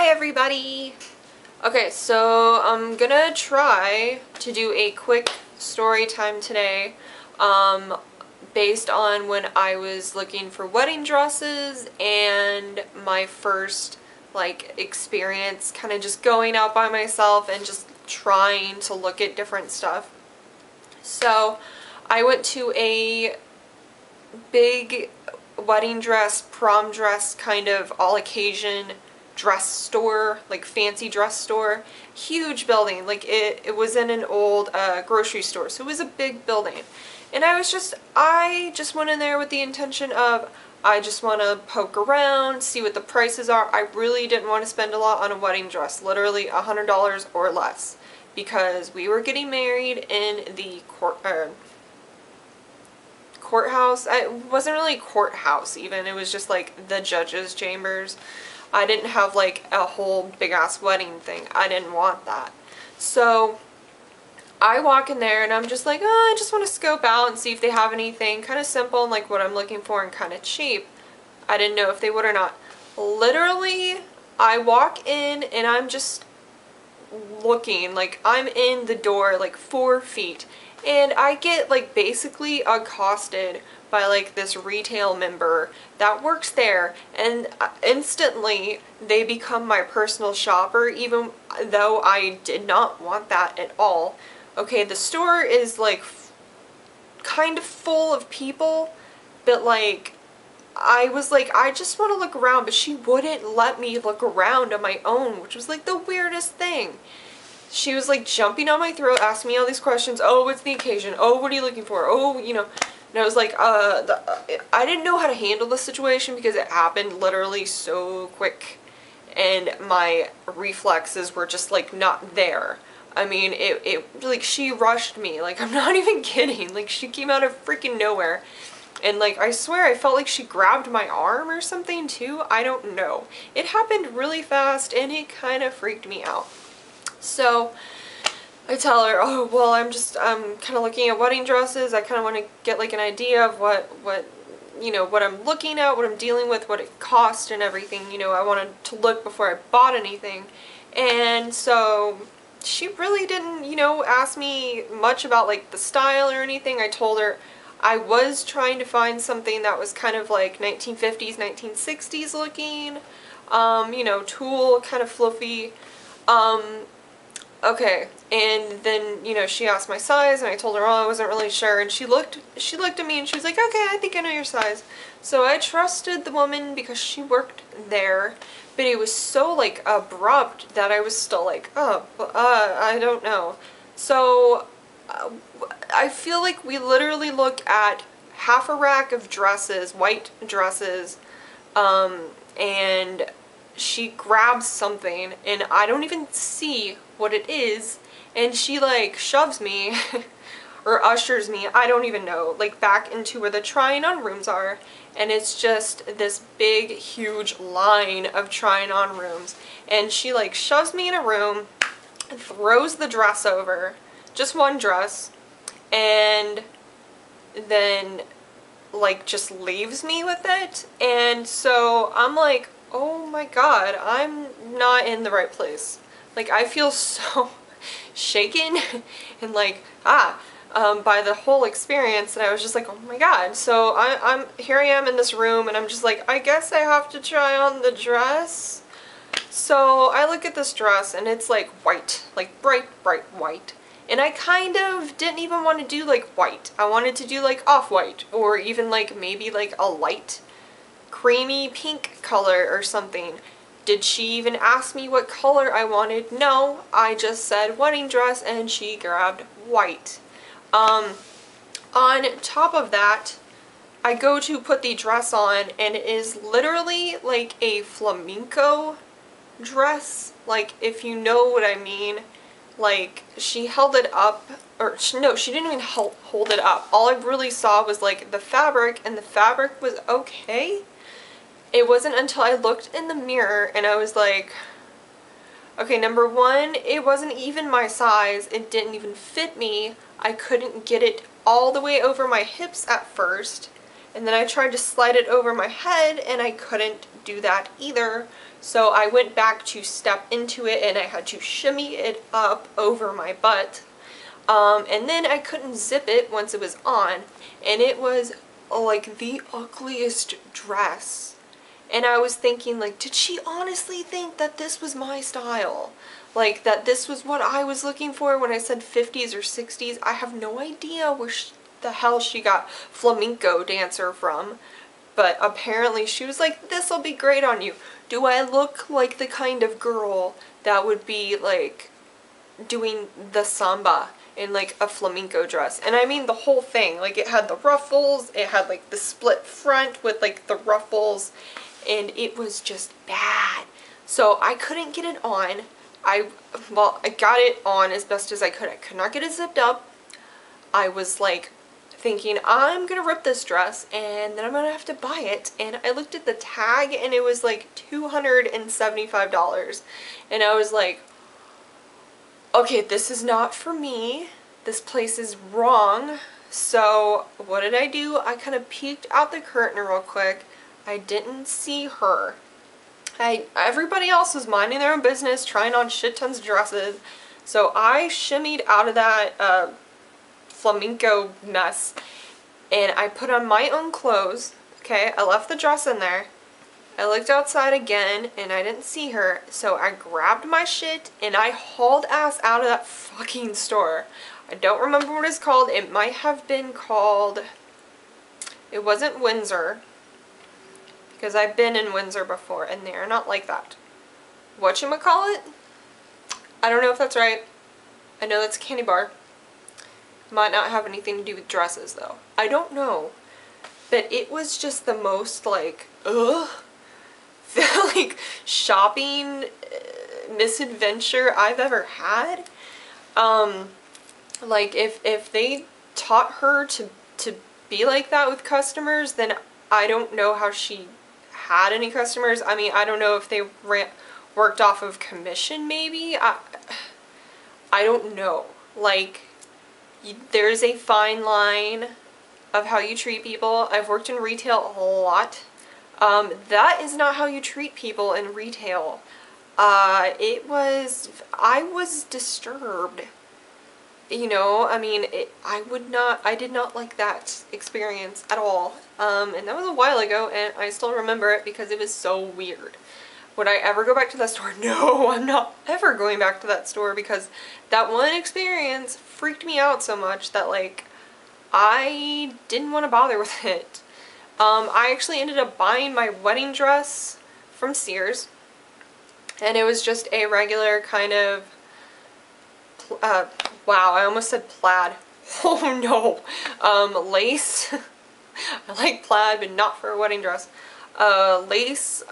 everybody! Okay, so I'm gonna try to do a quick story time today based on when I was looking for wedding dresses and my first experience kind of just going out by myself and just trying to look at different stuff. So I went to a big wedding dress, prom dress kind of all occasion dress store, like fancy dress store, huge building. Like it was in an old grocery store, so it was a big building. And I just went in there with the intention of I just want to poke around, see what the prices are. I really didn't want to spend a lot on a wedding dress, literally $100 or less, because we were getting married in the courthouse. It wasn't really a courthouse even, it was just like the judge's chambers. I didn't have like a whole big ass wedding thing. I didn't want that. So I walk in there and I'm just like, oh, I just want to scope out and see if they have anything kind of simple and like what I'm looking for and kind of cheap. I didn't know if they would or not. Literally, I walk in and I'm just looking, like I'm in the door like 4 feet, and I get like basically accosted by like this retail member that works there, and instantly they become my personal shopper, even though I did not want that at all. Okay, the store is like kind of full of people, but like I was like, I just want to look around, but she wouldn't let me look around on my own, which was like the weirdest thing. She was like jumping on my throat, asking me all these questions. Oh, what's the occasion? Oh, what are you looking for? Oh, you know. And I was like, I didn't know how to handle the situation because it happened literally so quick. And my reflexes were just like not there. I mean, it like she rushed me. Like, I'm not even kidding. Like, she came out of freaking nowhere. And like, I swear I felt like she grabbed my arm or something too. I don't know. It happened really fast and it kind of freaked me out. So I tell her, oh, well, I'm kind of looking at wedding dresses. I kind of want to get like an idea of what you know, what I'm looking at, what I'm dealing with, what it cost and everything. You know, I wanted to look before I bought anything. And so she really didn't, you know, ask me much about like the style or anything. I told her I was trying to find something that was kind of like 1950s, 1960s looking, you know, tulle, kind of fluffy. Okay, and then, you know, she asked my size, and I told her, oh, I wasn't really sure, and she looked at me, and she was like, okay, I think I know your size. So I trusted the woman because she worked there, but it was so, like, abrupt that I was still like, oh, I don't know. So I feel like we literally look at half a rack of dresses, white dresses, and she grabs something and I don't even see what it is, and she like shoves me or ushers me, I don't even know, like back into where the trying on rooms are, and it's just this big huge line of trying on rooms, and she like shoves me in a room, throws the dress over, just one dress, and then like just leaves me with it. And so I'm like, oh my god, I'm not in the right place. Like, I feel so shaken and like, by the whole experience, and I was just like, oh my god. So here I am in this room, and I'm just like, I guess I have to try on the dress. So I look at this dress, and it's like white, like bright white. And I kind of didn't even want to do like white. I wanted to do like off-white, or even like maybe like a light creamy pink color or something. Did she even ask me what color I wanted? No, I just said wedding dress and she grabbed white. On top of that, I go to put the dress on and it is literally like a flamenco dress, like if you know what I mean. Like, she held it up, or no, she didn't even hold it up. All I really saw was like the fabric, and the fabric was okay. It wasn't until I looked in the mirror and I was like, okay, number one, it wasn't even my size. It didn't even fit me. I couldn't get it all the way over my hips at first. And then I tried to slide it over my head and I couldn't do that either. So I went back to step into it and I had to shimmy it up over my butt. And then I couldn't zip it once it was on, and it was like the ugliest dress. And I was thinking, like, did she honestly think that this was my style? Like, that this was what I was looking for when I said 50s or 60s? I have no idea where the hell she got flamenco dancer from. But apparently she was like, this'll be great on you. Do I look like the kind of girl that would be, like, doing the samba in, like, a flamenco dress? And I mean the whole thing. Like, it had the ruffles, it had, like, the split front with, like, the ruffles, and it was just bad. So I couldn't get it on. I got it on as best as I could. I could not get it zipped up. I was, like, thinking, I'm gonna rip this dress and then I'm gonna have to buy it, and I looked at the tag and it was like $275, and I was like, okay, this is not for me, this place is wrong. So what did I do? I kind of peeked out the curtain real quick. I didn't see her. Everybody else was minding their own business, trying on shit tons of dresses, so I shimmied out of that flamenco mess, and I put on my own clothes. Okay, I left the dress in there. I looked outside again and I didn't see her, so I grabbed my shit and I hauled ass out of that fucking store. I don't remember what it's called. It might have been called, it wasn't Windsor, because I've been in Windsor before and they're not like that. Whatchamacallit? I don't know if that's right. I know that's a candy bar. Might not have anything to do with dresses though. I don't know. But it was just the most, like, ugh, like, shopping misadventure I've ever had. Like, if they taught her to be like that with customers, then I don't know how she had any customers. I mean, I don't know if they worked off of commission maybe. I don't know. Like, there's a fine line of how you treat people. I've worked in retail a lot. That is not how you treat people in retail. I was disturbed. You know, I mean, I did not like that experience at all. And that was a while ago, and I still remember it because it was so weird. Would I ever go back to that store? No, I'm not ever going back to that store, because that one experience freaked me out so much that, like, I didn't want to bother with it. I actually ended up buying my wedding dress from Sears, and it was just a regular kind of, wow, I almost said plaid. Oh no, lace. I like plaid, but not for a wedding dress. Lace,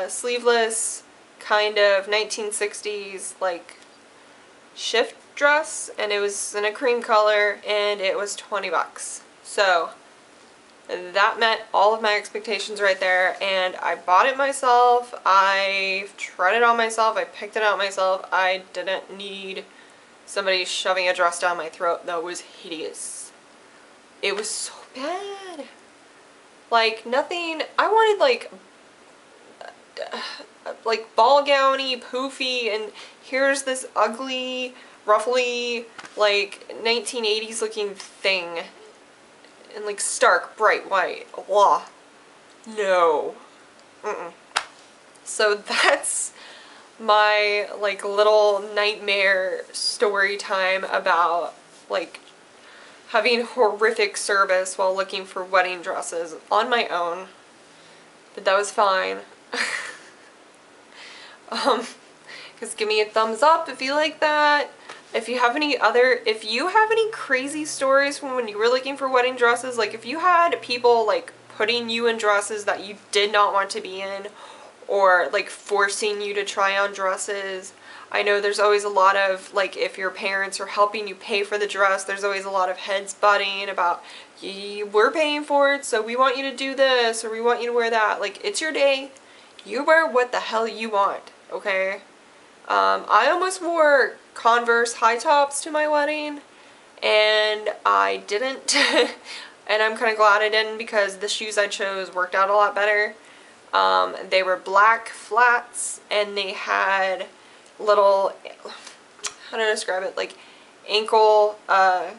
sleeveless, kind of 1960s, like, shift dress, and it was in a cream color, and it was 20 bucks. So that met all of my expectations right there, and I bought it myself. I tried it on myself. I picked it out myself. I didn't need somebody shoving a dress down my throat. That was hideous. It was so bad. Like, nothing. I wanted, like ball gowny, poofy, and here's this ugly, ruffly, like 1980s looking thing, and like stark bright white. Blah. No. So that's my, like, little nightmare story time about, like, having horrific service while looking for wedding dresses on my own. But that was fine. Just give me a thumbs up if you like that. If you have any crazy stories from when you were looking for wedding dresses, like if you had people like putting you in dresses that you did not want to be in, or like forcing you to try on dresses. I know there's always a lot of, like, if your parents are helping you pay for the dress, there's always a lot of heads butting about, we're paying for it, so we want you to do this, or we want you to wear that. Like, it's your day. You wear what the hell you want, okay? I almost wore Converse high tops to my wedding, and I didn't. And I'm kind of glad I didn't, because the shoes I chose worked out a lot better. They were black flats, and they had little, how to describe it, like ankle, I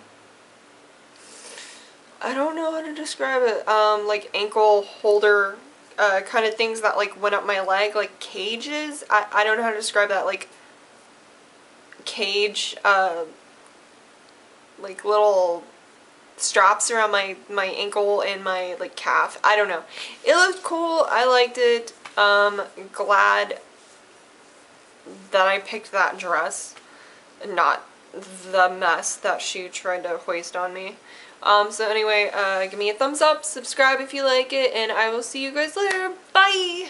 don't know how to describe it, like ankle holder kind of things that like went up my leg, like cages. I don't know how to describe that, like cage, like little straps around my ankle and my like calf. I don't know. It looked cool. I liked it. Glad that I picked that dress, not the mess that she tried to hoist on me. So anyway, give me a thumbs up, subscribe if you like it, and I will see you guys later. Bye!